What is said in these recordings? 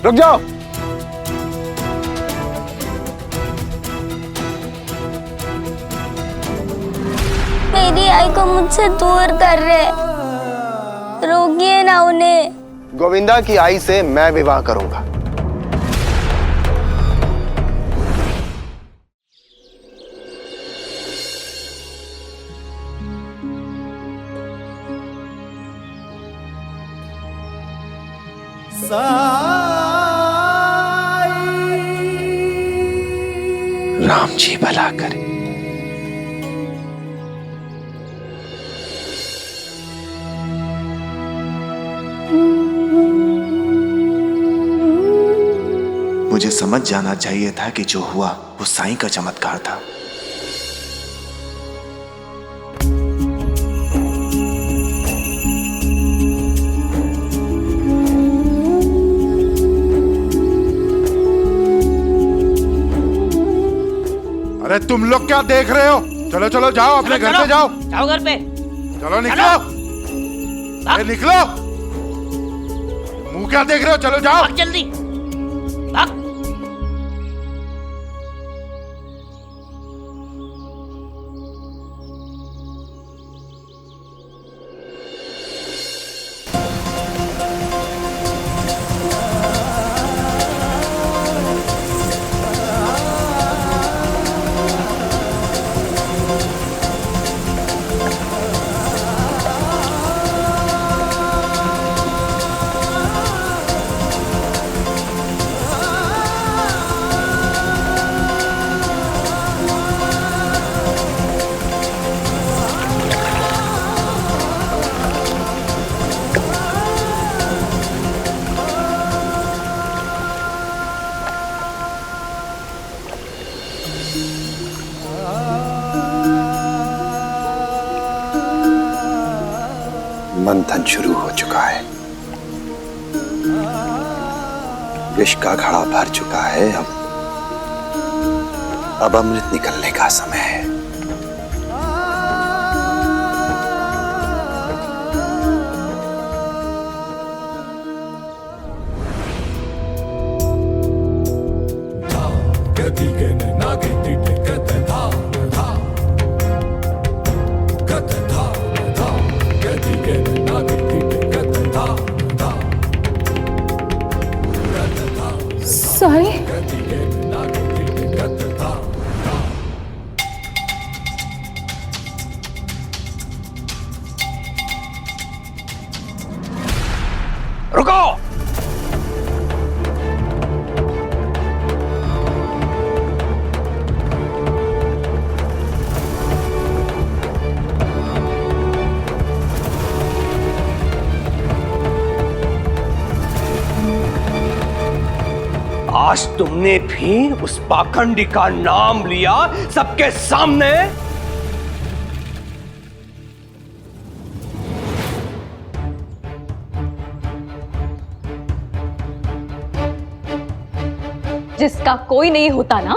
रुक जाओ। मेरी आई को मुझसे दूर कर रहे, रोकिए ना उन्हें। गोविंदा की आई से मैं विवाह करूंगा। राम जी भला करे। मुझे समझ जाना चाहिए था कि जो हुआ वो साईं का चमत्कार था। अरे तुम लोग क्या देख रहे हो? चलो चलो जाओ, अपने घर पे जाओ। जाओ घर पे। चलो निकलो। अरे निकलो। मुंह क्या देख रहे हो? चलो जाओ। भाग जल्दी भाग। मंथन शुरू हो चुका है, विष का घड़ा भर चुका है। अब अमृत निकलने का समय है। सॉरी। रुको। आज तुमने भी उस पाखंडी का नाम लिया सबके सामने। जिसका कोई नहीं होता ना,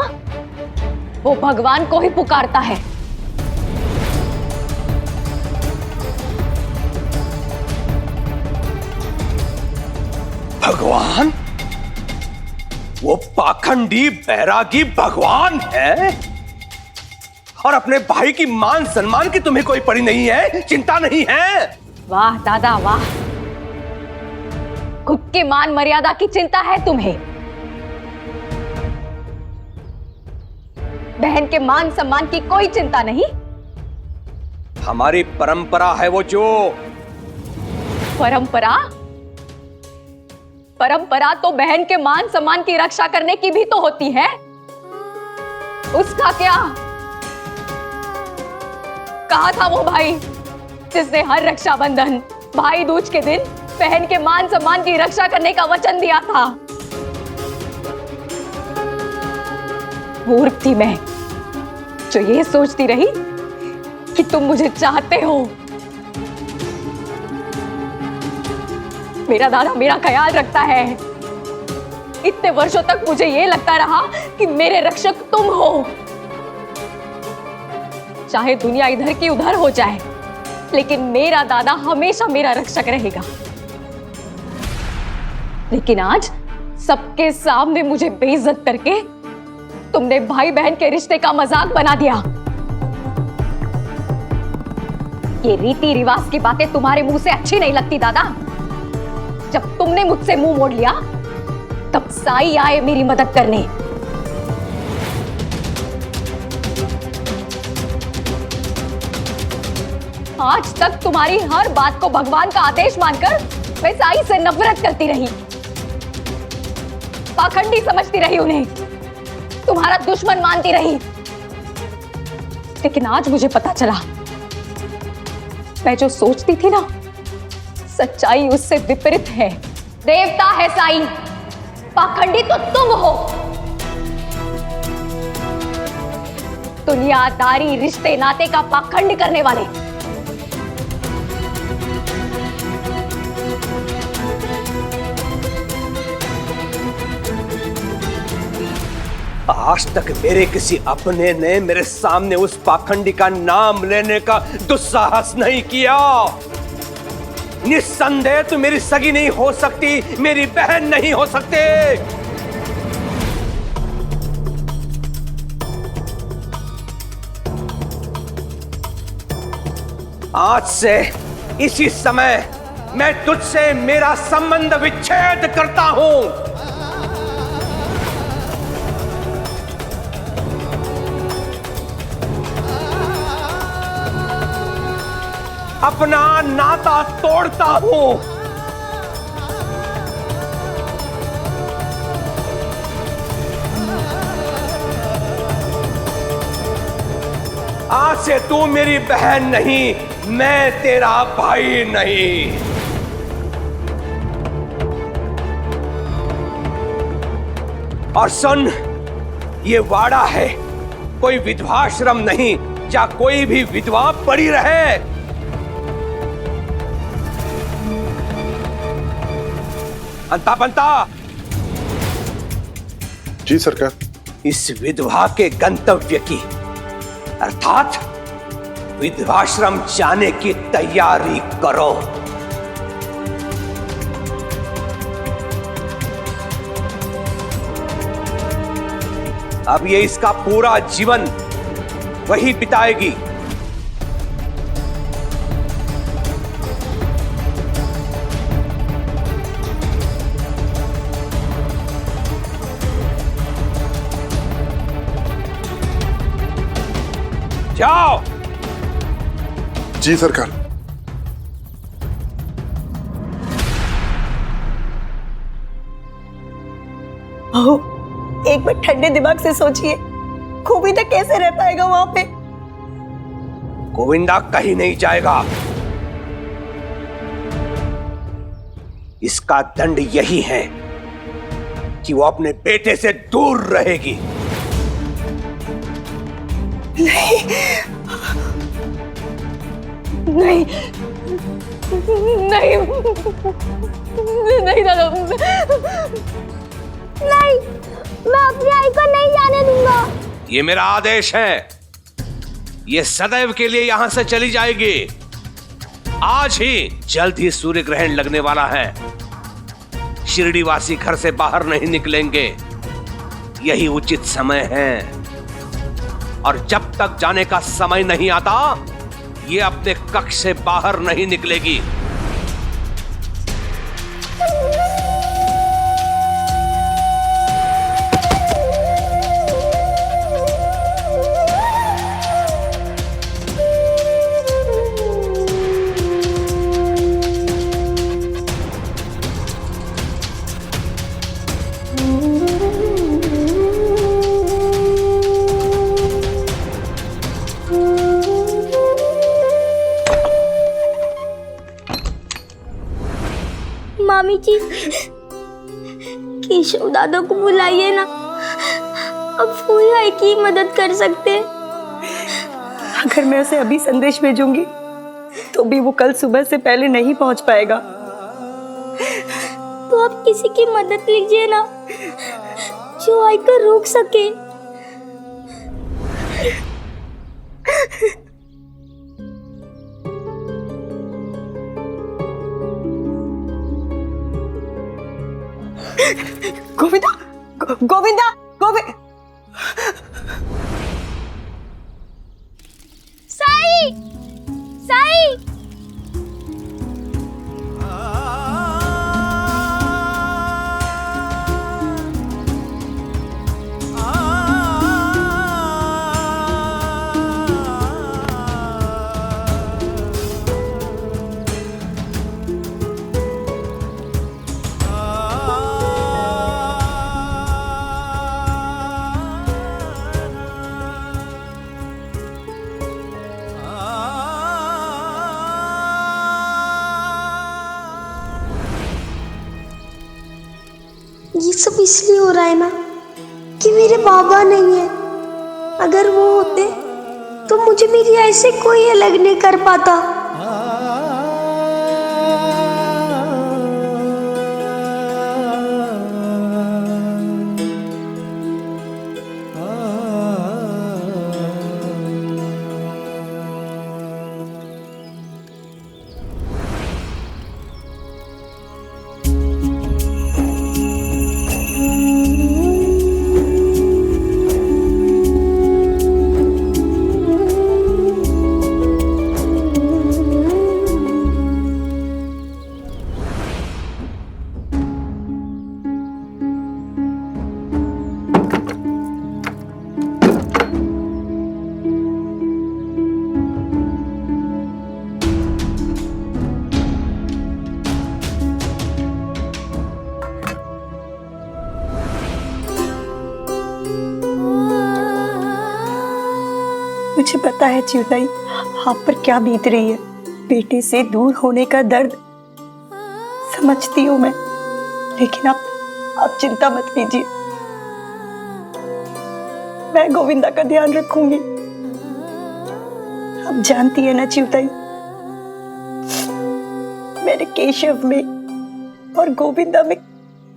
वो भगवान को ही पुकारता है। भगवान? वो पाखंडी बैरागी भगवान है? और अपने भाई की मान सम्मान की तुम्हें कोई पड़ी नहीं है, चिंता नहीं है? वाह दादा वाह, खुद के मान मर्यादा की चिंता है तुम्हें। बहन के मान सम्मान की कोई चिंता नहीं। हमारी परंपरा है वो जो। परंपरा? परंपरा तो बहन के मान सम्मान की रक्षा करने की भी तो होती है। उसका क्या? कहा था वो भाई जिसने हर रक्षाबंधन, भाई दूज के दिन बहन के मान सम्मान की रक्षा करने का वचन दिया था। मूर्ख थी मैं जो ये सोचती रही कि तुम मुझे चाहते हो। मेरा दादा मेरा ख्याल रखता है। इतने वर्षों तक मुझे ये लगता रहा कि मेरे रक्षक तुम हो। चाहे दुनिया इधर की उधर हो जाए, लेकिन मेरा दादा हमेशा मेरा रक्षक रहेगा। लेकिन आज सबके सामने मुझे बेइज्जत करके तुमने भाई बहन के रिश्ते का मजाक बना दिया। ये रीति रिवाज की बातें तुम्हारे मुंह से अच्छी नहीं लगती दादा। जब तुमने मुझसे मुंह मोड़ लिया तब साई आए मेरी मदद करने। आज तक तुम्हारी हर बात को भगवान का आदेश मानकर मैं साई से नफरत करती रही, पाखंडी समझती रही, उन्हें तुम्हारा दुश्मन मानती रही। लेकिन आज मुझे पता चला, मैं जो सोचती थी ना, सच्चाई उससे विपरीत है। देवता है साई, पाखंडी तो तुम हो। दुनियादारी रिश्ते नाते का पाखंड करने वाले। आज तक मेरे किसी अपने ने मेरे सामने उस पाखंडी का नाम लेने का दुस्साहस नहीं किया। निस्संदेह तू मेरी सगी नहीं हो सकती, मेरी बहन नहीं हो सकते। आज से इसी समय मैं तुझसे मेरा संबंध विच्छेद करता हूं। अपना नाता तोड़ता हूं। आज से तू मेरी बहन नहीं, मैं तेरा भाई नहीं। और सुन, ये वाड़ा है, कोई विधवाश्रम नहीं जहां कोई भी विधवा पड़ी रहे। अंता बनता, जी सरकार। इस विधवा के गंतव्य की अर्थात विधवाश्रम जाने की तैयारी करो। अब ये इसका पूरा जीवन वही बिताएगी। जाओ। जी सरकार। बहू, एक बार ठंडे दिमाग से सोचिए, गोविंदा कैसे रह पाएगा वहां पे? गोविंदा कहीं नहीं जाएगा। इसका दंड यही है कि वो अपने बेटे से दूर रहेगी। नहीं नहीं नहीं नहीं दादा, नहीं, मैं अपनी आई को नहीं जाने दूंगा। ये मेरा आदेश है। ये सदैव के लिए यहां से चली जाएगी। आज ही जल्द ही सूर्य ग्रहण लगने वाला है। शिरडीवासी घर से बाहर नहीं निकलेंगे, यही उचित समय है। और जब तक जाने का समय नहीं आता, ये अपने कक्ष से बाहर नहीं निकलेगी। मामी जी, केशव दादा को बुलाइए ना। अब फूल भाई की मदद कर सकते। अगर मैं उसे अभी संदेश भेजूंगी तो भी वो कल सुबह से पहले नहीं पहुंच पाएगा। तो आप किसी की मदद लीजिए ना, जो आई को रोक सके। गोविंदा, गोविंदा, गोविंद। साई, साई। ये सब इसलिए हो रहा है ना कि मेरे बाबा नहीं है। अगर वो होते तो मुझे मेरी ऐसे कोई अलग नहीं कर पाता। मुझे पता है चिवताई, आप पर क्या बीत रही है। बेटे से दूर होने का दर्द समझती हूँ मैं, लेकिन आप चिंता मत कीजिए। मैं गोविंदा का ध्यान रखूंगी। आप जानती है ना चिवताई, मैंने केशव में और गोविंदा में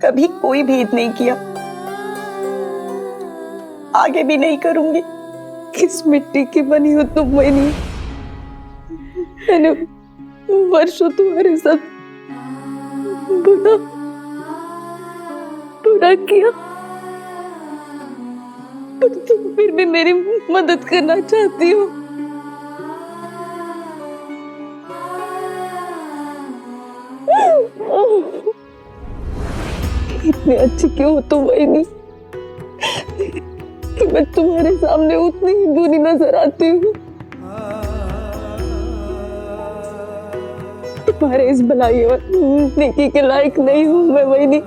कभी कोई भेद नहीं किया, आगे भी नहीं करूंगी। किस मिट्टी की बनी हो तुम मोहिनी। मैंने वर्षों तुम्हारे साथ बुरा किया, पर तुम फिर भी मेरी मदद करना चाहती हो। इतनी अच्छी क्यों हो तुम मोहिनी कि मैं तुम्हारे सामने उतनी ही बुरी नजर आती हूँ। तुम्हारे इस भलाई और नेकी के लायक नहीं हूँ मैं मोहिनी,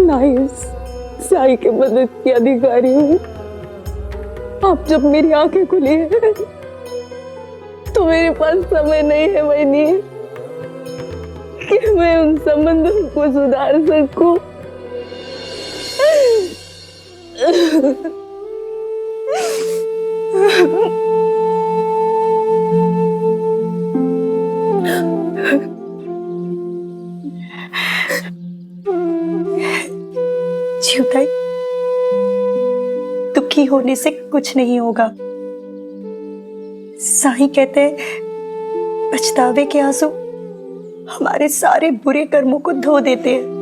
ना ही इस साई के मदद की अधिकारी हूँ। आप जब मेरी आंखें खुली है तो मेरे पास समय नहीं है मोहिनी कि मैं उन संबंधों को सुधार सकूं। चिवताई, दुखी होने से कुछ नहीं होगा। साईं कहते हैं पछतावे के आंसू हमारे सारे बुरे कर्मों को धो देते हैं।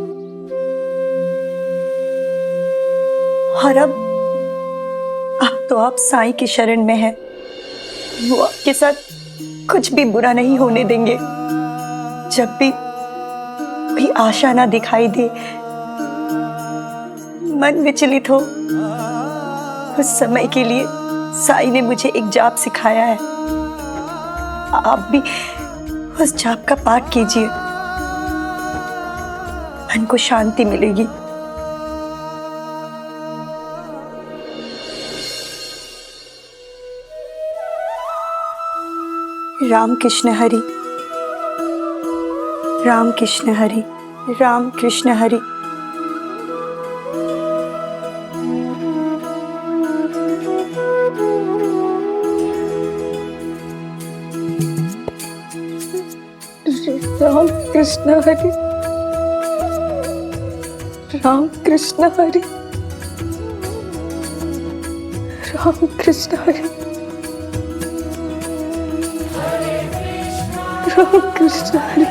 और अब तो आप साईं की शरण में हैं। वो आपके साथ कुछ भी बुरा नहीं होने देंगे। जब भी कोई आशा ना दिखाई दे, मन विचलित हो, उस समय के लिए साईं ने मुझे एक जाप सिखाया है। आप भी उस जाप का पाठ कीजिए, मन को शांति मिलेगी। राम कृष्ण हरि, राम कृष्ण हरि, राम कृष्ण हरि। राम कृष्ण हरि, राम कृष्ण हरि, राम कृष्ण हरि, राम कृष्ण हरि,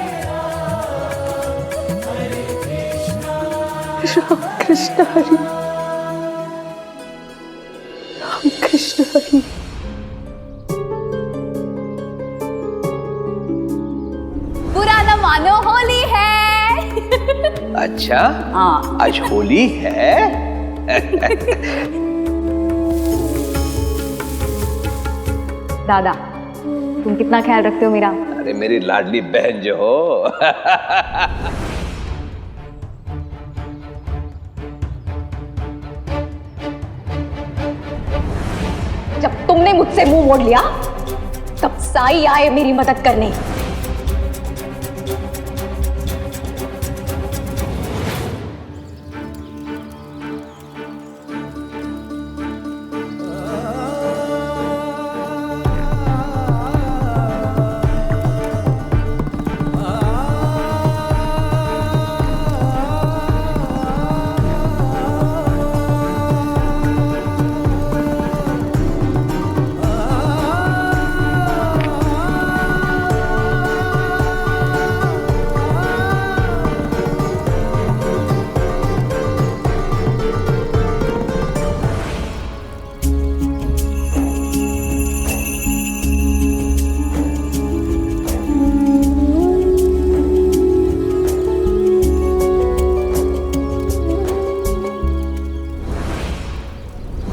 राम कृष्ण हरि, राम कृष्ण हरि। बुरा न मानो, होली है। अच्छा, हाँ। आज होली है। दादा, तुम कितना ख्याल रखते हो मेरा। अरे मेरी लाडली बहन जो हो। जब तुमने मुझसे मुंह मोड़ लिया तब साई आए मेरी मदद करने।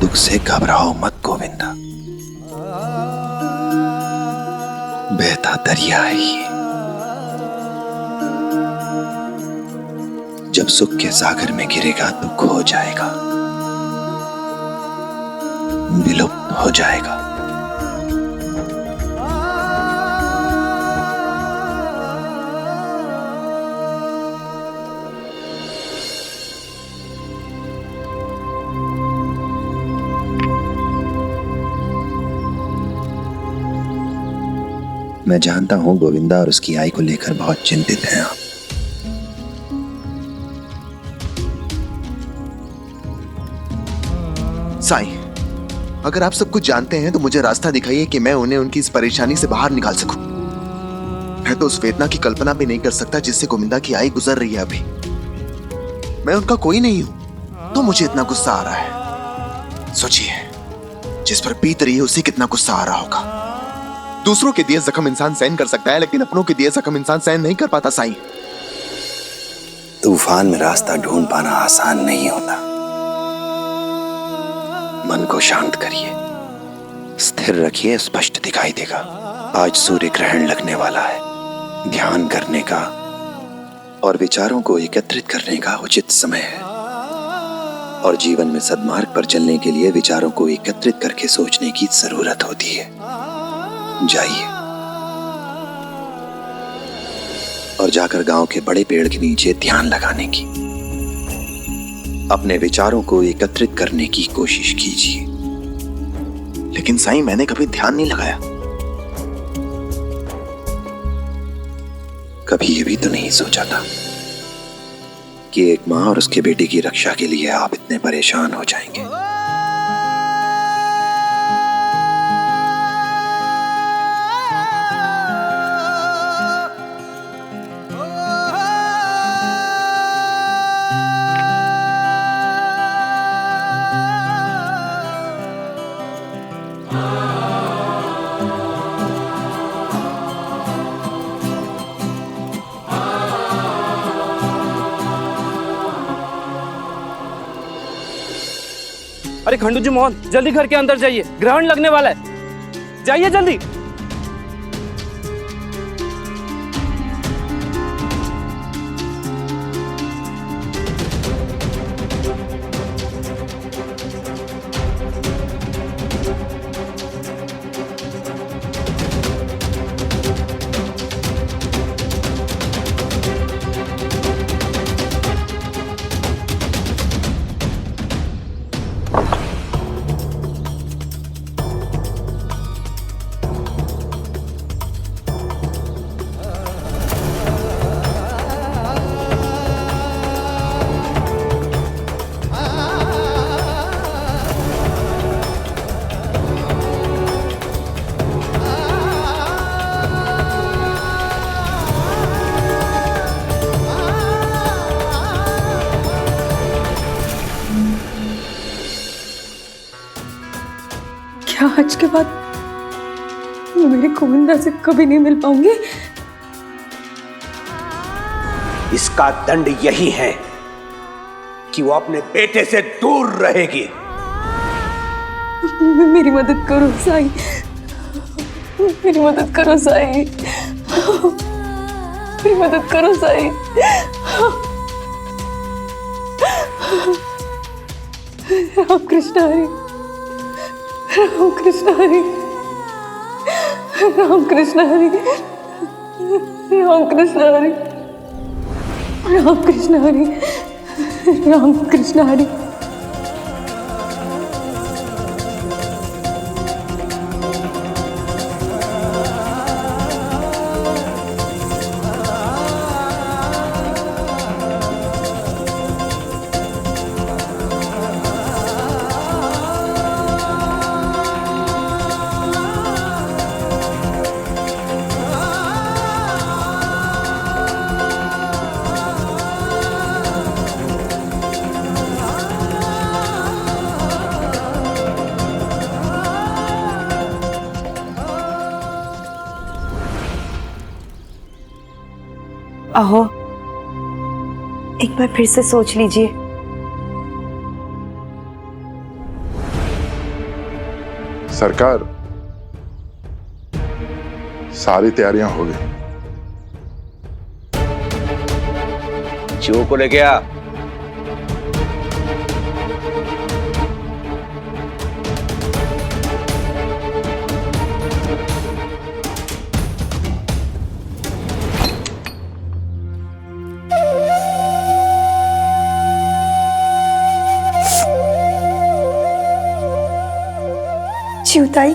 दुख से घबराओ मत गोविंदा, बहता दरिया है ये। जब सुख के सागर में गिरेगा तो खो जाएगा, विलुप्त हो जाएगा। मैं जानता हूं गोविंदा और उसकी आई को लेकर बहुत चिंतित हैं आप। साईं, अगर आप सब कुछ जानते हैं तो मुझे रास्ता दिखाइए कि मैं उन्हें उनकी इस परेशानी से बाहर निकाल सकूं। मैं तो उस वेदना की कल्पना भी नहीं कर सकता जिससे गोविंदा की आई गुजर रही है अभी। मैं उनका कोई नहीं हूं तो मुझे इतना गुस्सा आ रहा है। सोचिए, जिस पर बीत रही है उसे कितना गुस्सा आ रहा होगा। दूसरों के दिए जख्म इंसान सहन कर सकता है, लेकिन अपनों के दिए जख्म इंसान सहन नहीं कर पाता। साईं, तूफान में रास्ता ढूंढ पाना आसान नहीं होता। मन को शांत करिए, स्थिर रखिए, स्पष्ट दिखाई देगा। आज सूर्य ग्रहण लगने वाला है। ध्यान करने का और विचारों को एकत्रित करने का उचित समय है। और जीवन में सद्मार्ग पर चलने के लिए विचारों को एकत्रित करके सोचने की जरूरत होती है। जाइए और जाकर गांव के बड़े पेड़ के नीचे ध्यान लगाने की, अपने विचारों को एकत्रित करने की कोशिश कीजिए। लेकिन साईं, मैंने कभी ध्यान नहीं लगाया। कभी ये भी तो नहीं सोचा था कि एक माँ और उसके बेटे की रक्षा के लिए आप इतने परेशान हो जाएंगे। अरे खंडू जी, मोहन जल्दी घर के अंदर जाइए, ग्रहण लगने वाला है। जाइए जल्दी। आज के बाद मैं मेरी गोविंदा से कभी नहीं मिल पाऊंगी। इसका दंड यही है कि वो अपने बेटे से दूर रहेगी। मेरी मदद करो साईं, मेरी मदद करो साईं, मेरी मदद करो साईं। राम कृष्ण हरि, राम कृष्ण हरि, राम कृष्ण हरि, राम कृष्ण हरि, राम कृष्ण हरि, राम कृष्ण हरि। अहो, एक बार फिर से सोच लीजिए। सरकार, सारी तैयारियां हो गई। शिव को लेके आ। चिवताई,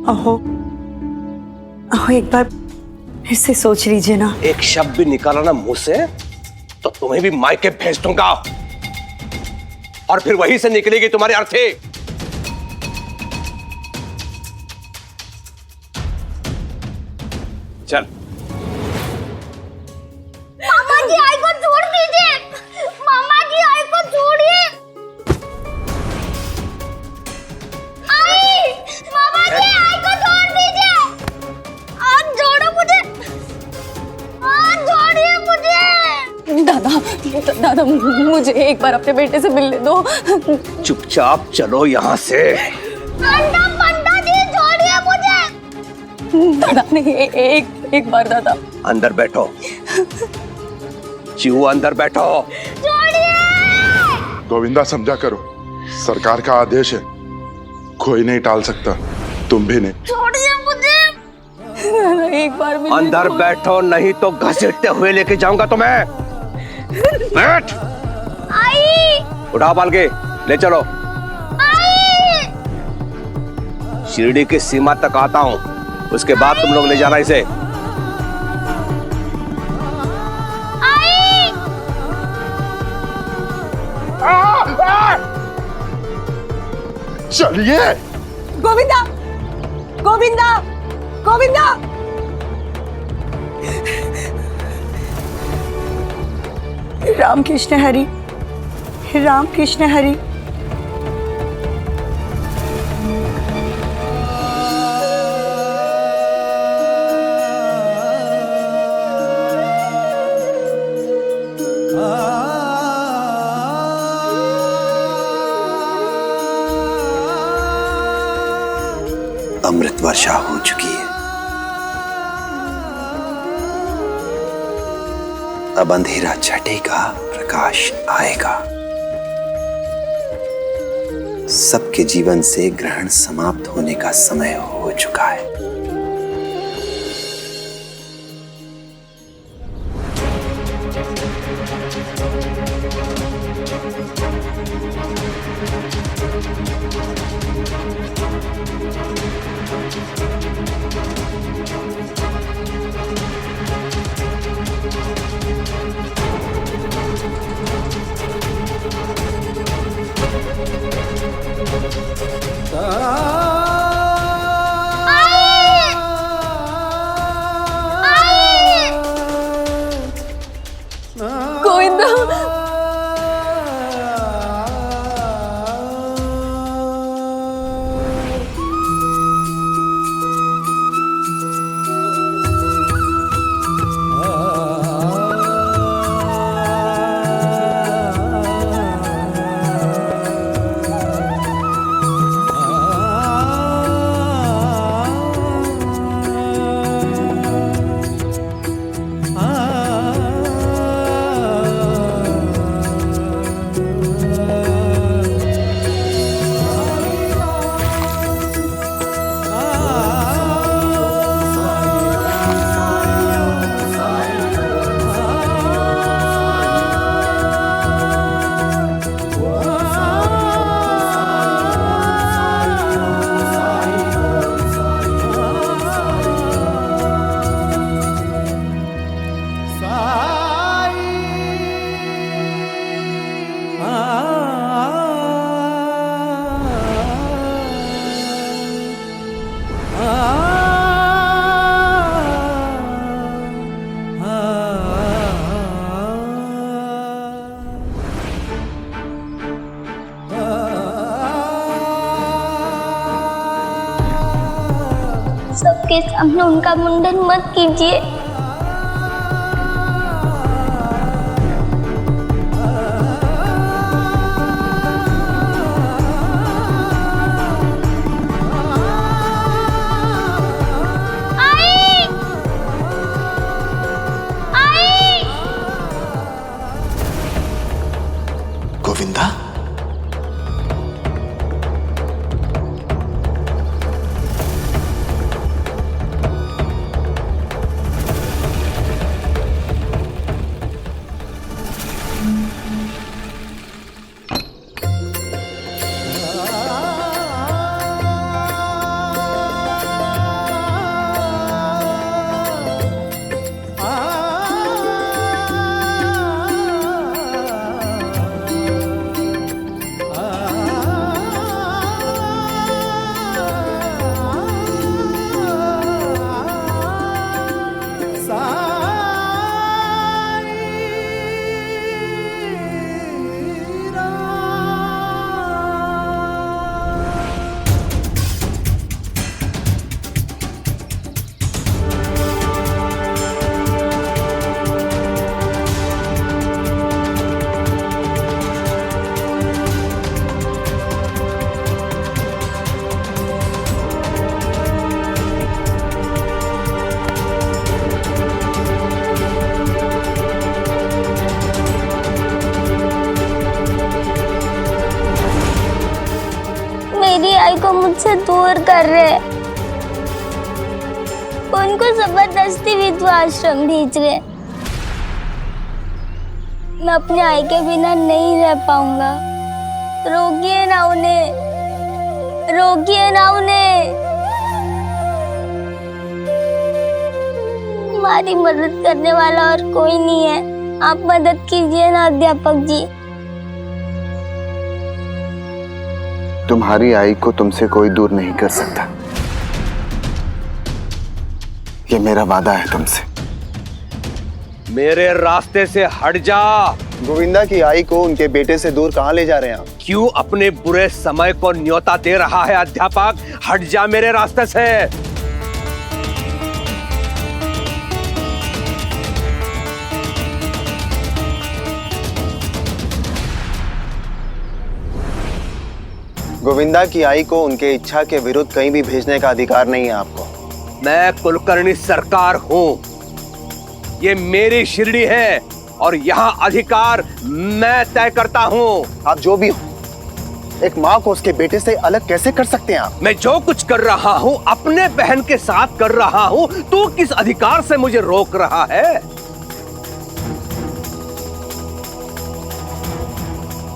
अहो, अहो एक बार फिर से सोच लीजिए ना। एक शब्द भी निकाला ना मुंह से तो तुम्हें भी मायके भेज दूंगा और फिर वहीं से निकलेगी तुम्हारी अर्थी। चल। मामा जी आई को छोड़ दीजिए, मामा जी आई को छोड़िए। आई, मामा जी आई को छोड़ दीजिए। आज छोड़ो मुझे, आज छोड़िए मुझे। दादा, मुझे एक बार अपने बेटे से मिलने दो। चुपचाप चलो यहाँ से। पंडा जी छोड़िए मुझे। दादा नहीं, एक बार दादा। अंदर बैठो चिऊ, अंदर बैठो। गोविंदा, समझा करो, सरकार का आदेश है, कोई नहीं टाल सकता, तुम भी नहीं। छोड़िए मुझे। एक बार अंदर बैठो, नहीं तो घसीटते हुए लेके जाऊंगा तुम्हें। बैठ। आई, उठा पाल के ले चलो। आई, शिरडी की सीमा तक आता हूँ, उसके बाद तुम लोग ले जाना इसे। आई। चलिए। गोविंदा, गोविंदा, गोविंदा। राम कृष्ण हरि, राम कृष्ण हरि। अमृत वर्षा हो चुकी है। अब अंधेरा छटेगा, प्रकाश आएगा। सबके जीवन से ग्रहण समाप्त होने का समय हो चुका है। सबके सामने उनका मुंडन मत कीजिए। गोविंदा, मेरी आई को मुझसे दूर कर रहे, उनको जबरदस्ती विधवा आश्रम भेज रहे। मैं अपने आई के बिना नहीं रह पाऊंगा। रोकिए ना उन्हें, रोकिए ना उन्हें। हमारी मदद करने वाला और कोई नहीं है, आप मदद कीजिए ना अध्यापक जी। तुम्हारी आई को तुमसे कोई दूर नहीं कर सकता, ये मेरा वादा है तुमसे। मेरे रास्ते से हट जा। गोविंदा की आई को उनके बेटे से दूर कहाँ ले जा रहे हैं आप? क्यों अपने बुरे समय को न्योता दे रहा है अध्यापक? हट जा मेरे रास्ते से। गोविंदा की आई को उनके इच्छा के विरुद्ध कहीं भी भेजने का अधिकार नहीं है आपको। मैं कुलकर्णी सरकार हूं, ये मेरी शिरडी है और यहाँ अधिकार मैं तय करता हूँ। आप जो भी हो, एक माँ को उसके बेटे से अलग कैसे कर सकते हैं आप? मैं जो कुछ कर रहा हूँ अपने बहन के साथ कर रहा हूँ, तू किस अधिकार से मुझे रोक रहा है?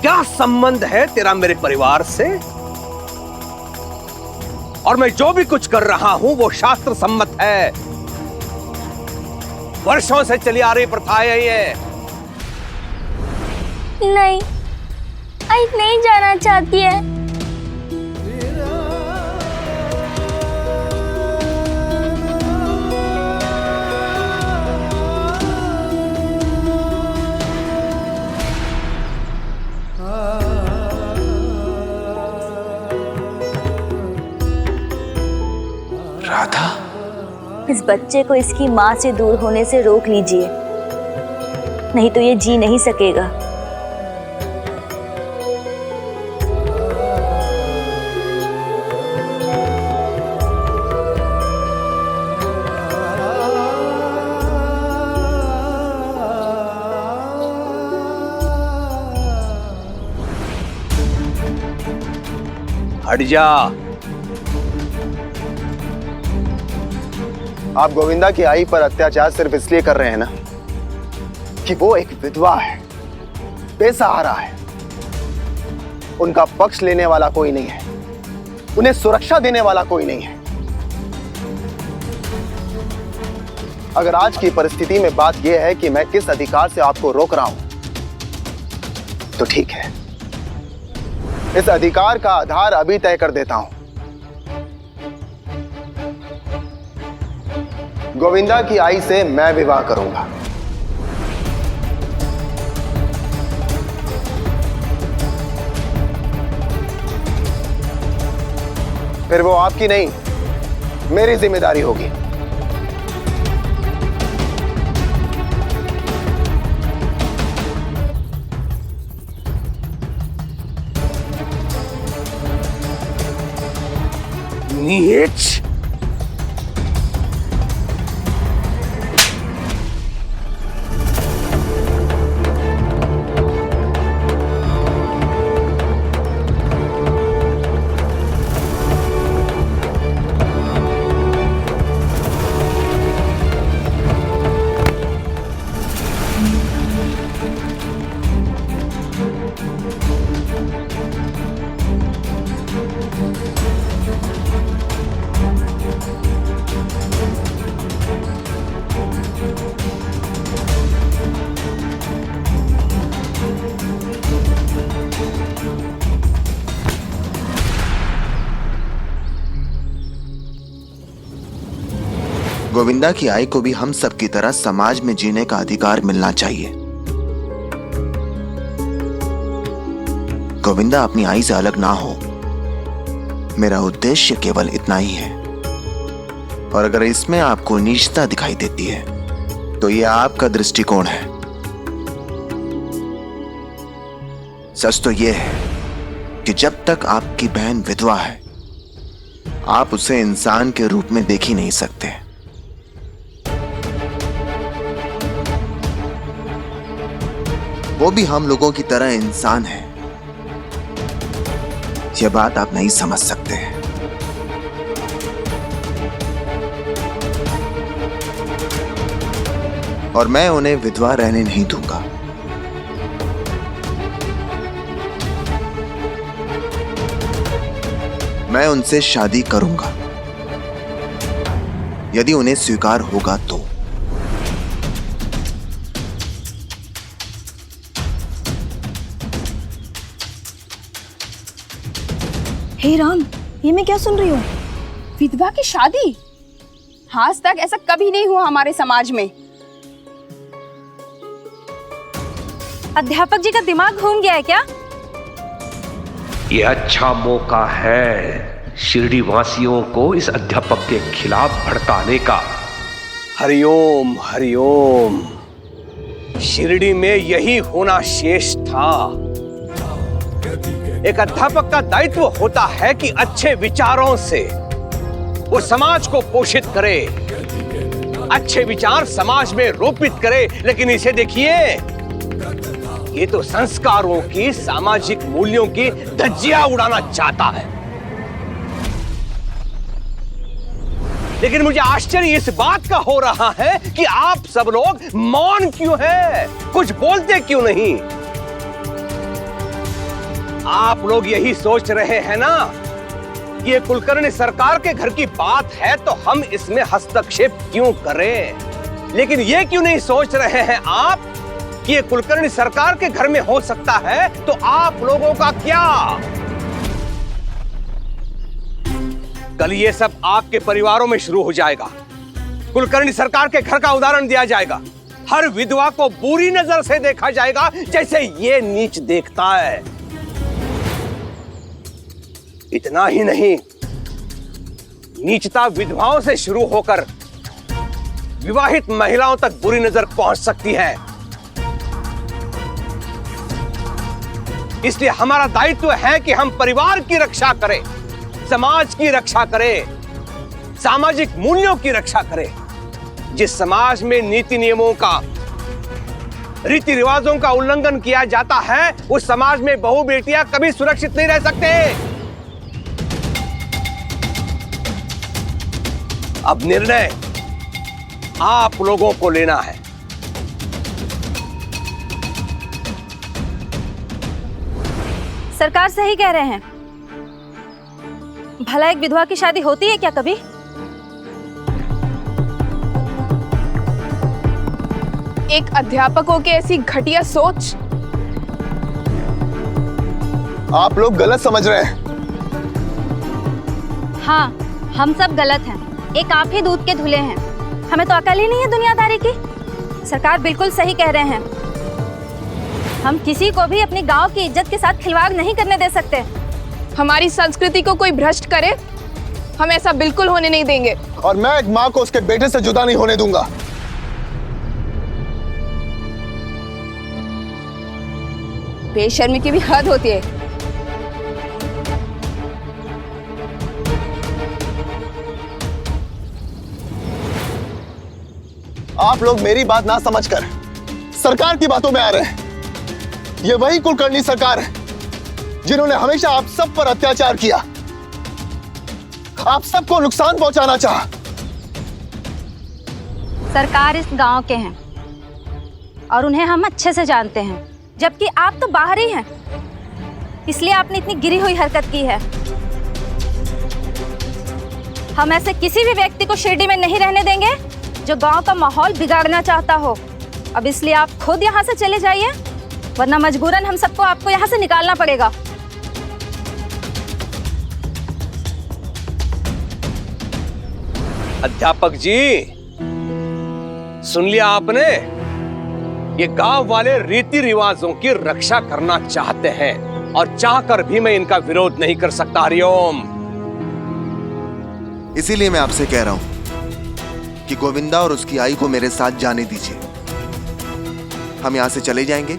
क्या संबंध है तेरा मेरे परिवार से? और मैं जो भी कुछ कर रहा हूं वो शास्त्र सम्मत है। वर्षों से चली आ रही प्रथा है ये। नहीं, आई नहीं जाना चाहती है। राधा, इस बच्चे को इसकी माँ से दूर होने से रोक लीजिए, नहीं तो ये जी नहीं सकेगा। हट जा। आप गोविंदा की आई पर अत्याचार सिर्फ इसलिए कर रहे हैं ना कि वो एक विधवा है, बेसहारा है, उनका पक्ष लेने वाला कोई नहीं है, उन्हें सुरक्षा देने वाला कोई नहीं है। अगर आज की परिस्थिति में बात यह है कि मैं किस अधिकार से आपको रोक रहा हूं, तो ठीक है, इस अधिकार का आधार अभी तय कर देता हूं। गोविंदा की आई से मैं विवाह करूंगा। फिर वो आपकी नहीं, मेरी जिम्मेदारी होगी। नीच! गोविंदा की आई को भी हम सब की तरह समाज में जीने का अधिकार मिलना चाहिए। गोविंदा अपनी आई से अलग ना हो, मेरा उद्देश्य केवल इतना ही है। और अगर इसमें आपको नीचता दिखाई देती है तो यह आपका दृष्टिकोण है। सच तो यह है कि जब तक आपकी बहन विधवा है, आप उसे इंसान के रूप में देख ही नहीं सकते। वो भी हम लोगों की तरह इंसान है। यह बात आप नहीं समझ सकते। और मैं उन्हें विधवा रहने नहीं दूंगा। मैं उनसे शादी करूंगा, यदि उन्हें स्वीकार होगा तो। हे राम, ये मैं क्या सुन रही हूँ? विधवा की शादी? आज तक ऐसा कभी नहीं हुआ हमारे समाज में। अध्यापक जी का दिमाग घूम गया है क्या? ये अच्छा मौका है शिरडी वासियों को इस अध्यापक के खिलाफ भड़काने का। हरिओम हरिओम। शिरडी में यही होना शेष था। एक अध्यापक का दायित्व होता है कि अच्छे विचारों से वो समाज को पोषित करे, अच्छे विचार समाज में रोपित करे। लेकिन इसे देखिए, ये तो संस्कारों की, सामाजिक मूल्यों की धज्जियां उड़ाना चाहता है। लेकिन मुझे आश्चर्य इस बात का हो रहा है कि आप सब लोग मौन क्यों हैं? कुछ बोलते क्यों नहीं? आप लोग यही सोच रहे हैं ना, ये कुलकर्णी सरकार के घर की बात है तो हम इसमें हस्तक्षेप क्यों करें। लेकिन ये क्यों नहीं सोच रहे हैं आप कि ये कुलकर्णी सरकार के घर में हो सकता है तो आप लोगों का क्या? कल ये सब आपके परिवारों में शुरू हो जाएगा। कुलकर्णी सरकार के घर का उदाहरण दिया जाएगा। हर विधवा को बुरी नजर से देखा जाएगा, जैसे ये नीच देखता है। इतना ही नहीं, नीचता विधवाओं से शुरू होकर विवाहित महिलाओं तक बुरी नजर पहुंच सकती है। इसलिए हमारा दायित्व है कि हम परिवार की रक्षा करें, समाज की रक्षा करें, सामाजिक मूल्यों की रक्षा करें। जिस समाज में नीति नियमों का, रीति रिवाजों का उल्लंघन किया जाता है, उस समाज में बहू बेटियां कभी सुरक्षित नहीं रह सकते। अब निर्णय आप लोगों को लेना है। सरकार सही कह रहे हैं। भला एक विधवा की शादी होती है क्या कभी? एक अध्यापकों की ऐसी घटिया सोच। आप लोग गलत समझ रहे हैं। हाँ, हम सब गलत हैं। एक आप ही दूध के धुले हैं। हमें तो अकल ही नहीं है दुनियादारी की। सरकार बिल्कुल सही कह रहे हैं। हम किसी को भी अपने गांव की इज्जत के साथ खिलवाड़ नहीं करने दे सकते। हमारी संस्कृति को कोई भ्रष्ट करे हम ऐसा बिल्कुल होने नहीं देंगे। और मैं एक माँ को उसके बेटे से जुदा नहीं होने दूंगा। बेशर्मी की भी हद होती है। आप लोग मेरी बात ना समझकर सरकार की बातों में आ रहे हैं। ये वही कुलकर्णी सरकार है जिन्होंने हमेशा आप सब पर अत्याचार किया, आप सबको नुकसान पहुंचाना चाहा। सरकार इस गांव के हैं और उन्हें हम अच्छे से जानते हैं, जबकि आप तो बाहर ही हैं, इसलिए आपने इतनी गिरी हुई हरकत की है। हम ऐसे किसी भी व्यक्ति को शिरडी में नहीं रहने देंगे जो गांव का माहौल बिगाड़ना चाहता हो। अब इसलिए आप खुद यहाँ से चले जाइए, वरना मजबूरन हम सबको आपको यहाँ से निकालना पड़ेगा। अध्यापक जी, सुन लिया आपने? ये गांव वाले रीति रिवाजों की रक्षा करना चाहते हैं और चाहकर भी मैं इनका विरोध नहीं कर सकता। हरिओम। इसीलिए मैं आपसे कह रहा हूं कि गोविंदा और उसकी आई को मेरे साथ जाने दीजिए। हम यहां से चले जाएंगे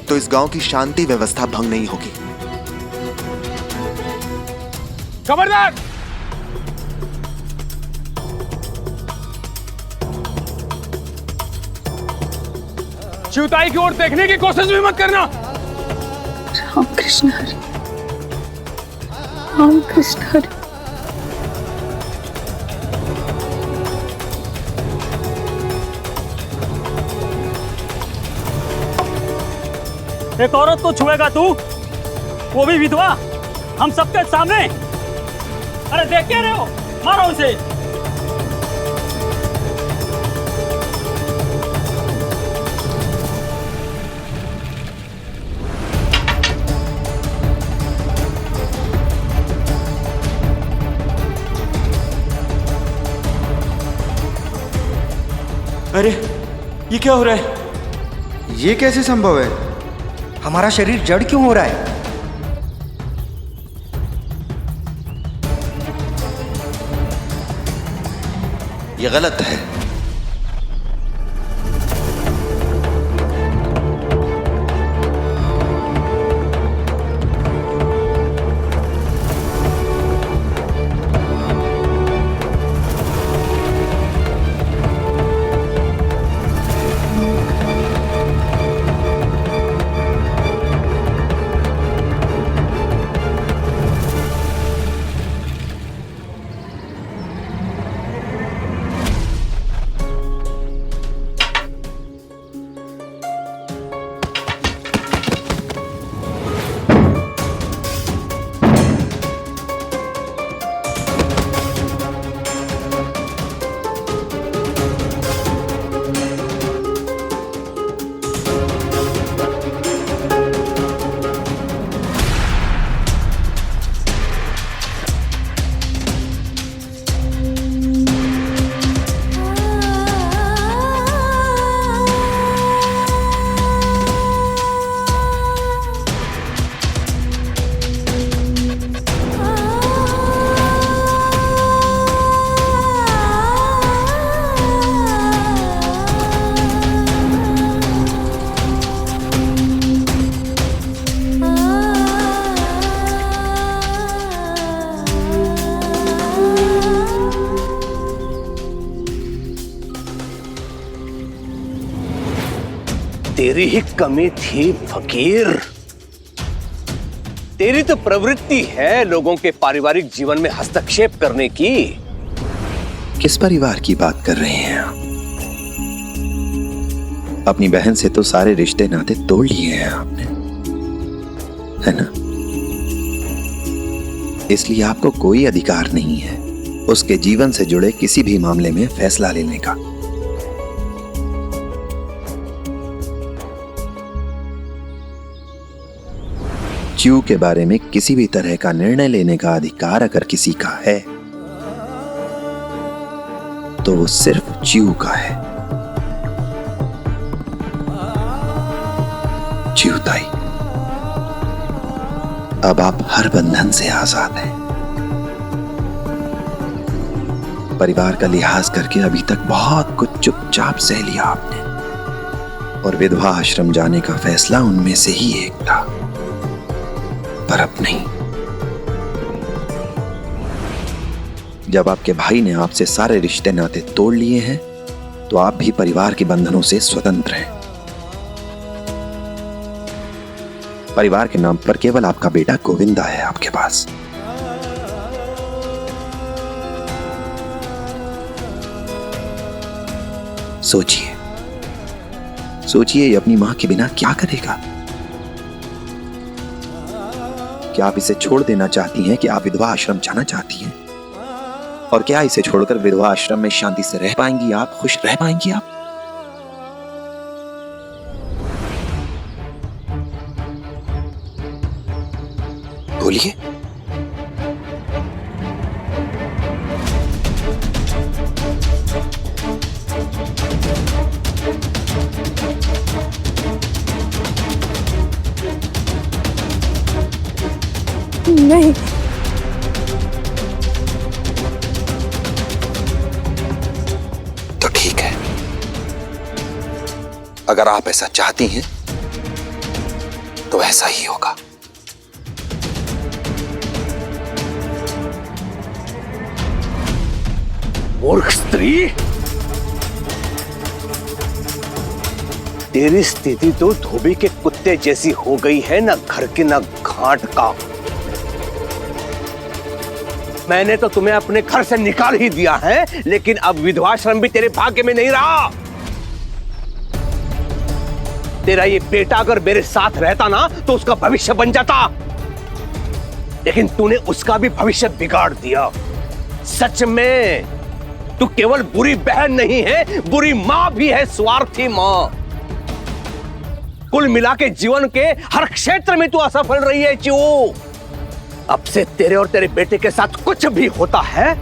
तो इस गांव की शांति व्यवस्था भंग नहीं होगी। खबरदार! शिवताई की ओर देखने की कोशिश भी मत करना। राम कृष्ण हरि, राम कृष्ण हरि। एक औरत को छुएगा तू, वो भी विधवा, हम सबके सामने? अरे देख क्या रहे हो, मारो उसे। अरे ये क्या हो रहा है? ये कैसे संभव है? हमारा शरीर जड़ क्यों हो रहा है? ये गलत है। तेरी ही कमी थी फकीर। तेरी तो प्रवृत्ति है लोगों के पारिवारिक जीवन में हस्तक्षेप करने की। किस परिवार की बात कर रहे हैं आप? अपनी बहन से तो सारे रिश्ते नाते तोड़ लिए हैं आपने, है ना? इसलिए आपको कोई अधिकार नहीं है उसके जीवन से जुड़े किसी भी मामले में फैसला लेने का। च्यू के बारे में किसी भी तरह का निर्णय लेने का अधिकार अगर किसी का है तो वो सिर्फ च्यू का है। च्यू ताई, अब आप हर बंधन से आजाद हैं। परिवार का लिहाज करके अभी तक बहुत कुछ चुपचाप सह लिया आपने, और विधवा आश्रम जाने का फैसला उनमें से ही एक था, पर अब नहीं। जब आपके भाई ने आपसे सारे रिश्ते नाते तोड़ लिए हैं, तो आप भी परिवार के बंधनों से स्वतंत्र हैं। परिवार के नाम पर केवल आपका बेटा गोविंदा है आपके पास। सोचिए सोचिए, ये अपनी मां के बिना क्या करेगा? क्या आप इसे छोड़ देना चाहती हैं कि आप विधवा आश्रम जाना चाहती हैं? और क्या इसे छोड़कर विधवा आश्रम में शांति से रह पाएंगी आप, खुश रह पाएंगी आप? बोलिए। नहीं, तो ठीक है, अगर आप ऐसा चाहती हैं तो ऐसा ही होगा। मूर्ख स्त्री, तेरी स्थिति तो धोबी के कुत्ते जैसी हो गई है, ना घर के ना घाट का। मैंने तो तुम्हें अपने घर से निकाल ही दिया है, लेकिन अब विधवाश्रम भी तेरे भाग्य में नहीं रहा। तेरा ये बेटा अगर मेरे साथ रहता ना तो उसका भविष्य बन जाता, लेकिन तूने उसका भी भविष्य बिगाड़ दिया। सच में तू केवल बुरी बहन नहीं है, बुरी मां भी है, स्वार्थी मां। कुल मिला के जीवन के हर क्षेत्र में तू असफल रही है चू। अब से तेरे और तेरे बेटे के साथ कुछ भी होता है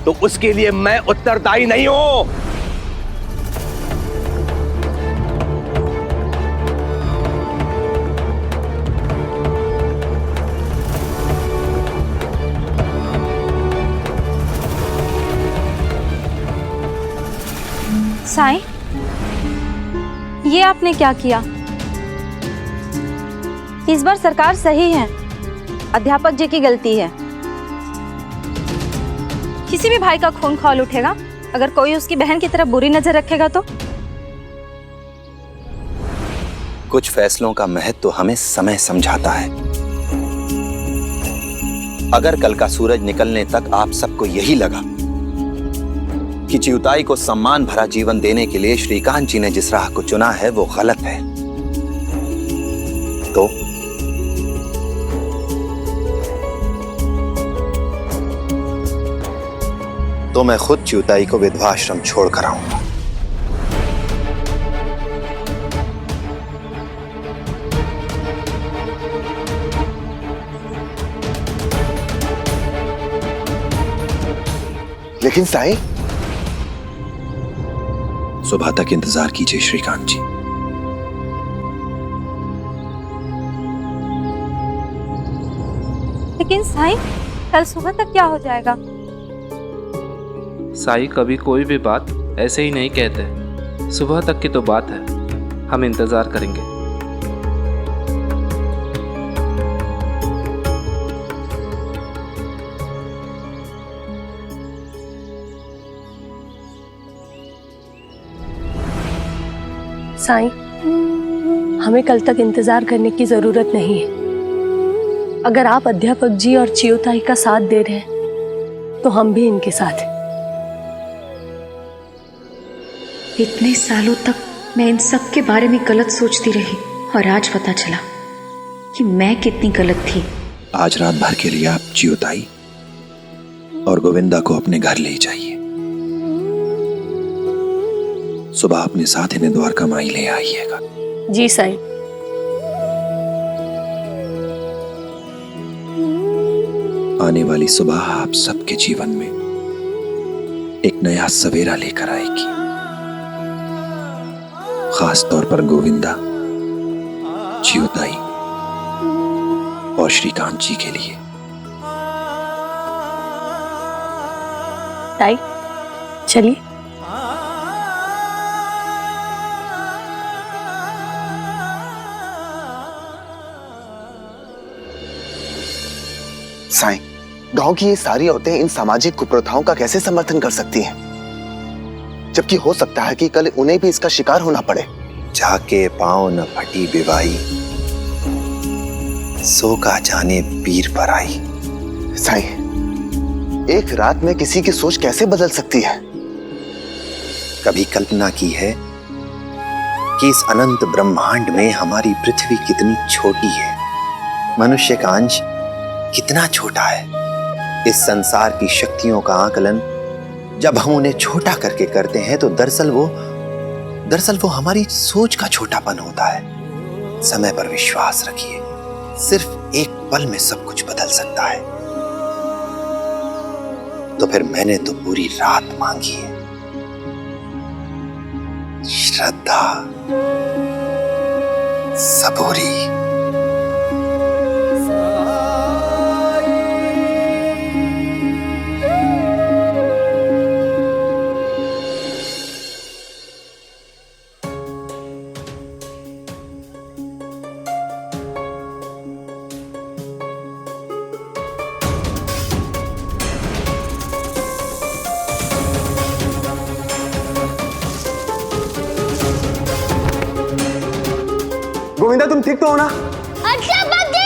तो उसके लिए मैं उत्तरदायी नहीं हूं। साईं, ये आपने क्या किया? इस बार सरकार सही है, अध्यापक जी की गलती है। किसी भी भाई का खून खौल उठेगा अगर कोई उसकी बहन की तरफ बुरी नजर रखेगा तो। कुछ फैसलों का महत्व हमें समय समझाता है। अगर कल का सूरज निकलने तक आप सबको यही लगा कि चिउताई को सम्मान भरा जीवन देने के लिए श्रीकांत जी ने जिस राह को चुना है वो गलत है, तो मैं खुद चिउताई को विधवा आश्रम छोड़कर आऊंगा। लेकिन साईं, सुबह तक इंतजार कीजिए श्रीकांत जी। लेकिन साईं, कल सुबह तक क्या हो जाएगा? साईं कभी कोई भी बात ऐसे ही नहीं कहते। सुबह तक की तो बात है, हम इंतजार करेंगे। साईं, हमें कल तक इंतजार करने की जरूरत नहीं है। अगर आप अध्यापक जी और चिउताई का साथ दे रहे हैं तो हम भी इनके साथ हैं। इतने सालों तक मैं इन सब के बारे में गलत सोचती रही और आज पता चला कि मैं कितनी गलत थी। आज रात भर के लिए आप चिउताई और गोविंदा को अपने घर ले जाइए। सुबह अपने साथ इन्हें द्वारका माई ले आइएगा। जी साईं। आने वाली सुबह आप सबके जीवन में एक नया सवेरा लेकर आएगी, खास तौर पर गोविंदा, चिउताई और श्रीकांत जी के लिए। ताई, चलिए। साईं, गांव की ये सारी औरतें इन सामाजिक कुप्रथाओं का कैसे समर्थन कर सकती हैं? जबकि हो सकता है कि कल उन्हें भी इसका शिकार होना पड़े। जाके पाँव न फटी बिवाई, सो का जाने पीर पर आई। साईं, एक रात में किसी की सोच कैसे बदल सकती है? कभी कल्पना की है कि इस अनंत ब्रह्मांड में हमारी पृथ्वी कितनी छोटी है, मनुष्य का अंश कितना छोटा है। इस संसार की शक्तियों का आकलन जब हम उन्हें छोटा करके करते हैं तो दरअसल वो हमारी सोच का छोटापन होता है। समय पर विश्वास रखिए, सिर्फ एक पल में सब कुछ बदल सकता है। तो फिर मैंने तो पूरी रात मांगी है, श्रद्धा, सबूरी। गोविंदा, तुम ठीक तो हो ना? अच्छा बद्री!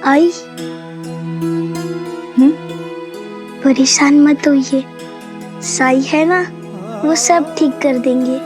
आई, परेशान मत होइए, साई है ना, वो सब ठीक कर देंगे।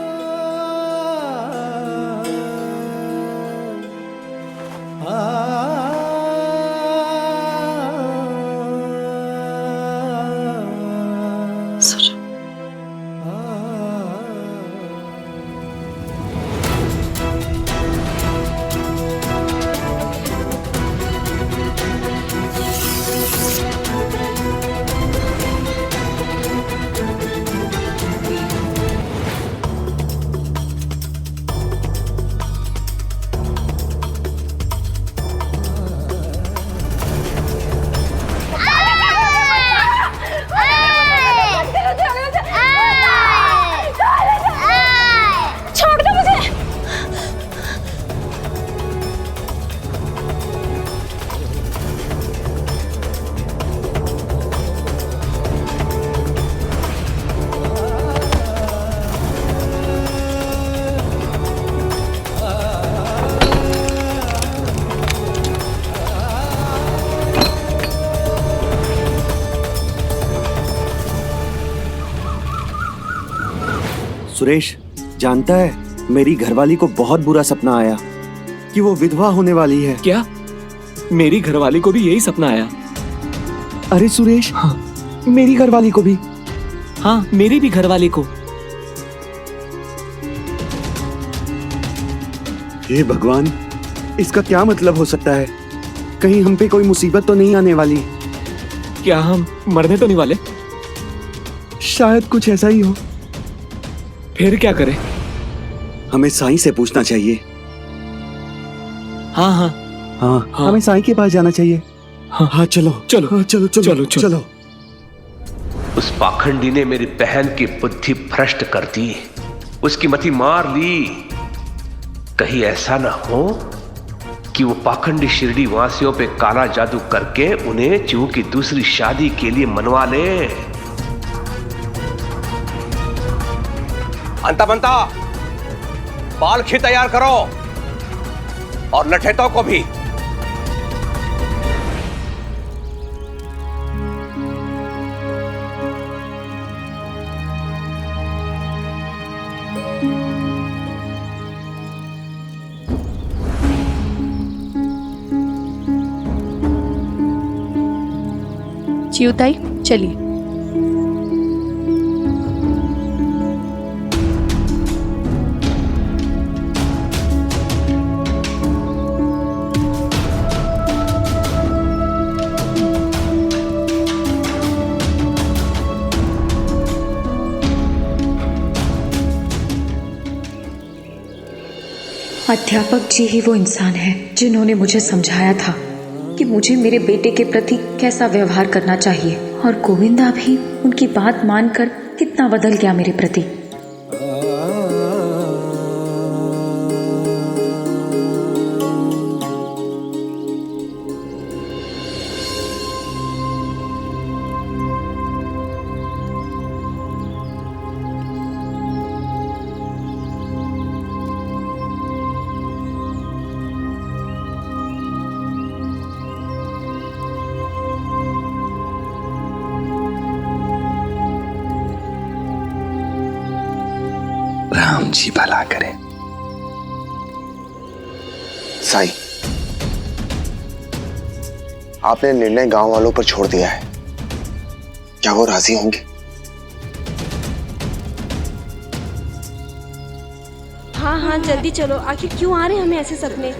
सुरेश, जानता है मेरी घरवाली को बहुत बुरा सपना आया कि वो विधवा होने वाली है। क्या? मेरी घरवाली को भी यही सपना आया। अरे सुरेश, हाँ, मेरी घरवाली को भी। हाँ, मेरी भी घरवाली को। हे भगवान, इसका क्या मतलब हो सकता है? कहीं हम पे कोई मुसीबत तो नहीं आने वाली? क्या हम मरने तो नहीं वाले? शायद कुछ ऐसा ही हो। फिर क्या करें? हमें साईं से पूछना चाहिए। हाँ हाँ हाँ, हमें साईं के पास जाना चाहिए। हाँ चलो चलो चलो चलो चलो चलो। उस पाखंडी ने मेरी बहन की बुद्धि भ्रष्ट कर दी, उसकी मति मार ली। कहीं ऐसा ना हो कि वो पाखंडी शिरडी वासियों पे काला जादू करके उन्हें चूह की दूसरी शादी के लिए मनवा ले। अंता बनता पालखी तैयार करो और लठेतों को भी। चियुताई चलिए। अध्यापक जी ही वो इंसान है जिन्होंने मुझे समझाया था कि मुझे मेरे बेटे के प्रति कैसा व्यवहार करना चाहिए, और गोविंदा भी उनकी बात मानकर कितना बदल गया मेरे प्रति। राम जी भला करे। साईं, आपने निर्णय गांव वालों पर छोड़ दिया है, क्या वो राजी होंगे? हाँ हाँ जल्दी चलो, आखिर क्यों आ रहे हैं हमें ऐसे सपने?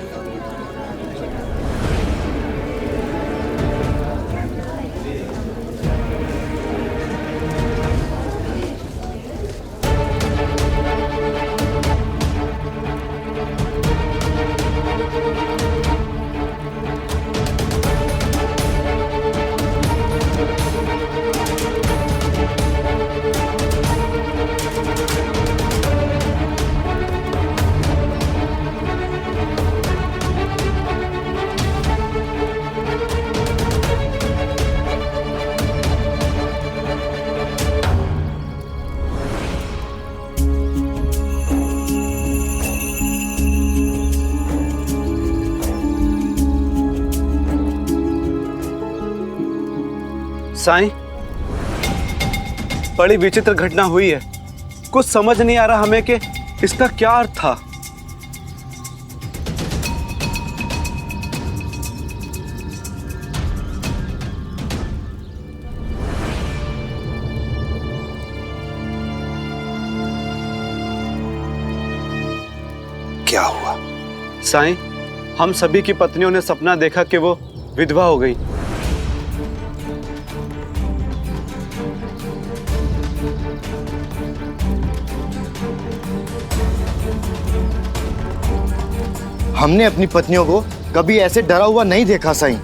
साईं, बड़ी विचित्र घटना हुई है। कुछ समझ नहीं आ रहा हमें कि इसका क्या अर्थ था। क्या हुआ? साईं, हम सभी की पत्नियों ने सपना देखा कि वो विधवा हो गई। हमने अपनी पत्नियों को कभी ऐसे डरा हुआ नहीं देखा साईं।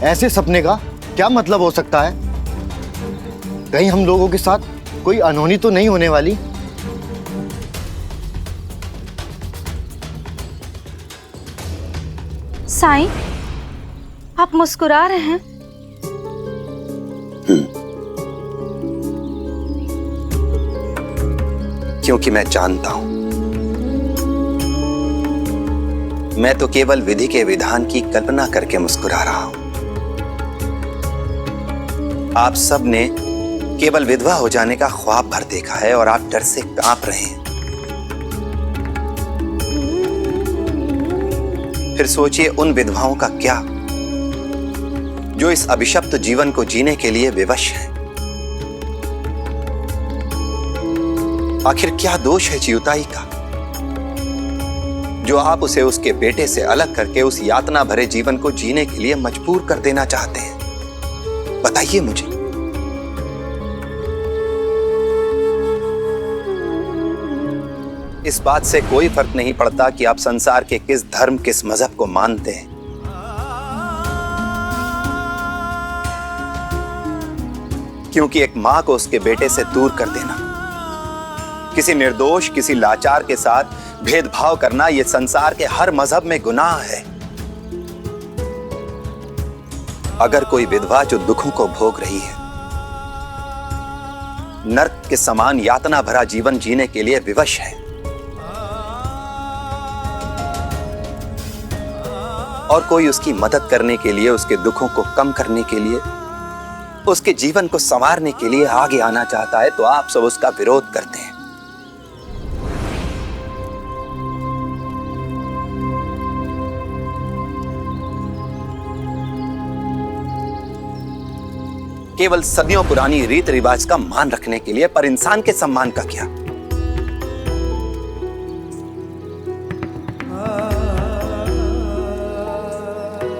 ऐसे सपने का क्या मतलब हो सकता है? कहीं हम लोगों के साथ कोई अनहोनी तो नहीं होने वाली? साईं, आप मुस्कुरा रहे हैं। क्योंकि मैं जानता हूं, मैं तो केवल विधि के विधान की कल्पना करके मुस्कुरा रहा हूं। आप सब ने केवल विधवा हो जाने का ख्वाब भर देखा है और आप डर से कांप रहे हैं। फिर सोचिए उन विधवाओं का क्या जो इस अभिशप्त जीवन को जीने के लिए विवश हैं। आखिर क्या दोष है चियुताई का जो आप उसे उसके बेटे से अलग करके उस यातना भरे जीवन को जीने के लिए मजबूर कर देना चाहते हैं? बताइए मुझे। इस बात से कोई फर्क नहीं पड़ता कि आप संसार के किस धर्म किस मजहब को मानते हैं। क्योंकि एक मां को उसके बेटे से दूर कर देना, किसी निर्दोष किसी लाचार के साथ भेदभाव करना, यह संसार के हर मजहब में गुनाह है। अगर कोई विधवा जो दुखों को भोग रही है, नर्क के समान यातना भरा जीवन जीने के लिए विवश है, और कोई उसकी मदद करने के लिए, उसके दुखों को कम करने के लिए, उसके जीवन को संवारने के लिए आगे आना चाहता है, तो आप सब उसका विरोध करते हैं। केवल सदियों पुरानी रीत रिवाज का मान रखने के लिए, पर इंसान के सम्मान का क्या?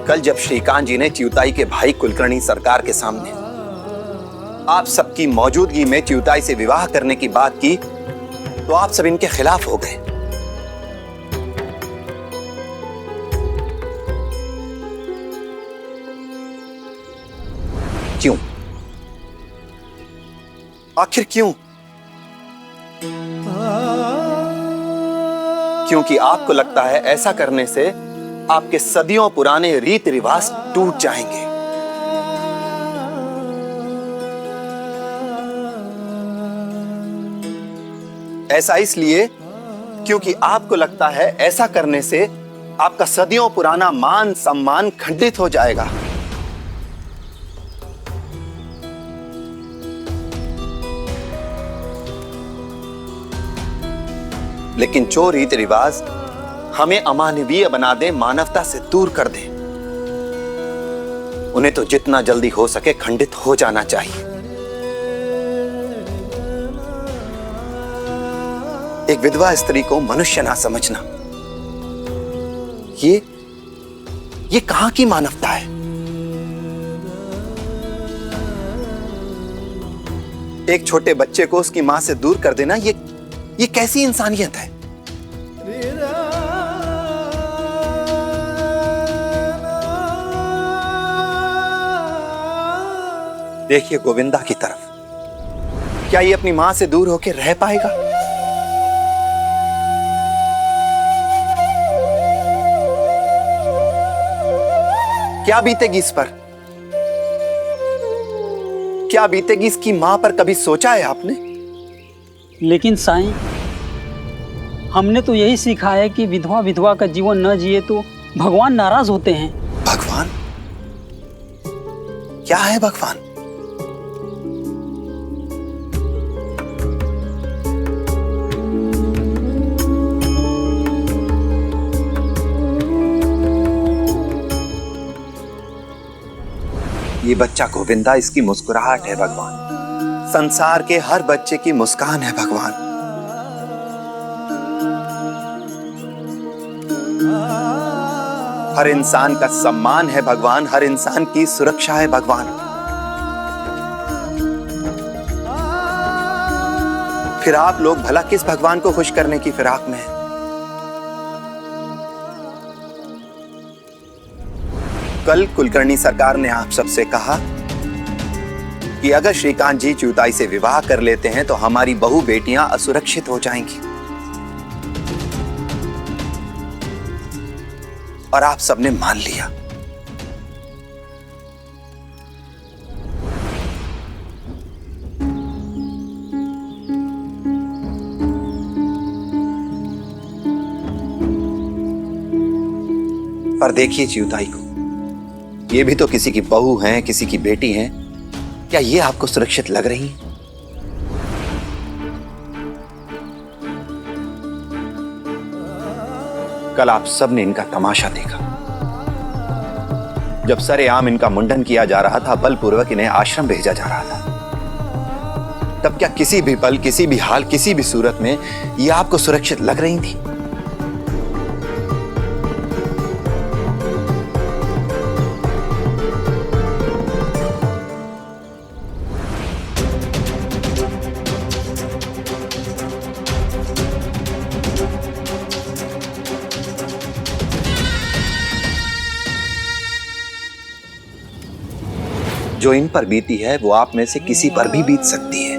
कल जब श्रीकांत जी ने च्युताई के भाई कुलकर्णी सरकार के सामने आप सबकी मौजूदगी में च्युताई से विवाह करने की बात की, तो आप सब इनके खिलाफ हो गए। क्यों? आखिर क्यों? क्योंकि आपको लगता है ऐसा करने से आपके सदियों पुराने रीत रिवाज टूट जाएंगे। ऐसा इसलिए क्योंकि आपको लगता है ऐसा करने से आपका सदियों पुराना मान सम्मान खंडित हो जाएगा। लेकिन जो रीति रिवाज हमें अमानवीय बना दे, मानवता से दूर कर दे, उन्हें तो जितना जल्दी हो सके खंडित हो जाना चाहिए। एक विधवा स्त्री को मनुष्य ना समझना, ये कहां की मानवता है? एक छोटे बच्चे को उसकी मां से दूर कर देना, ये कैसी इंसानियत है? देखिए गोविंदा की तरफ, क्या ये अपनी मां से दूर होकर रह पाएगा? क्या बीतेगी इस पर? क्या बीतेगी इसकी मां पर? कभी सोचा है आपने? लेकिन साईं, हमने तो यही सीखा है कि विधवा का जीवन न जिए तो भगवान नाराज होते हैं। भगवान? क्या है भगवान? ये बच्चा गोविंदा, इसकी मुस्कुराहट है भगवान। संसार के हर बच्चे की मुस्कान है भगवान। हर इंसान का सम्मान है भगवान, हर इंसान की सुरक्षा है भगवान। फिर आप लोग भला किस भगवान को खुश करने की फिराक में हैं? कल कुलकर्णी सरकार ने आप सबसे कहा कि अगर श्रीकांत जी च्युताई से विवाह कर लेते हैं तो हमारी बहु बेटियां असुरक्षित हो जाएंगी, और आप सबने मान लिया। पर देखिए च्युताई को, ये भी तो किसी की बहू हैं, किसी की बेटी हैं। क्या ये आपको सुरक्षित लग रही हैं? कल आप सबने इनका तमाशा देखा। जब सरेआम इनका मुंडन किया जा रहा था, बलपूर्वक इन्हें आश्रम भेजा जा रहा था, तब क्या किसी भी पल, किसी भी हाल, किसी भी सूरत में ये आपको सुरक्षित लग रही थी? जो इन पर बीती है वो आप में से किसी पर भी बीत सकती है।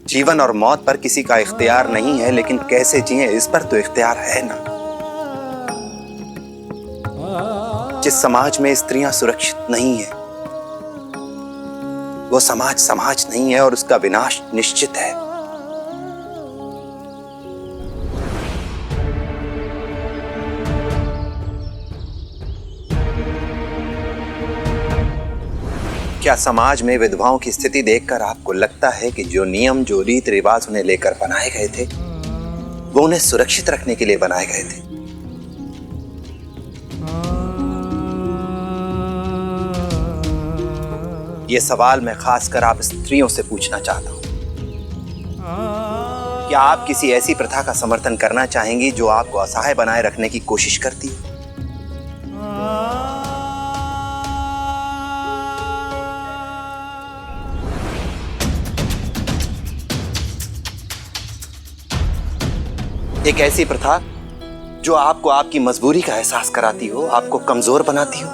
जीवन और मौत पर किसी का इख्तियार नहीं है, लेकिन कैसे जिए इस पर तो इख्तियार है ना। जिस समाज में स्त्रियां सुरक्षित नहीं है, वो समाज समाज नहीं है और उसका विनाश निश्चित है। क्या समाज में विधवाओं की स्थिति देखकर आपको लगता है कि जो नियम, जो रीत रिवाज उन्हें लेकर बनाए गए थे, वो उन्हें सुरक्षित रखने के लिए बनाए गए थे? ये सवाल मैं खासकर आप स्त्रियों से पूछना चाहता हूं। क्या आप किसी ऐसी प्रथा का समर्थन करना चाहेंगी जो आपको असहाय बनाए रखने की कोशिश करती है? एक ऐसी प्रथा जो आपको आपकी मजबूरी का एहसास कराती हो, आपको कमजोर बनाती हो?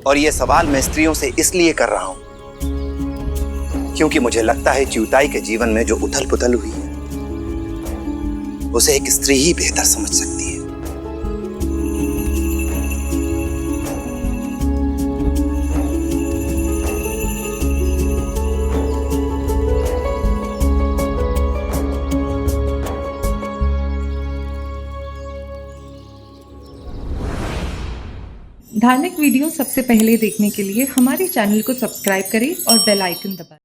और यह सवाल मैं स्त्रियों से इसलिए कर रहा हूं क्योंकि मुझे लगता है च्युताई के जीवन में जो उथल पुथल हुई है उसे एक स्त्री ही बेहतर समझ सकती है। धार्मिक वीडियो सबसे पहले देखने के लिए हमारे चैनल को सब्सक्राइब करें और बेल आइकन दबाएं।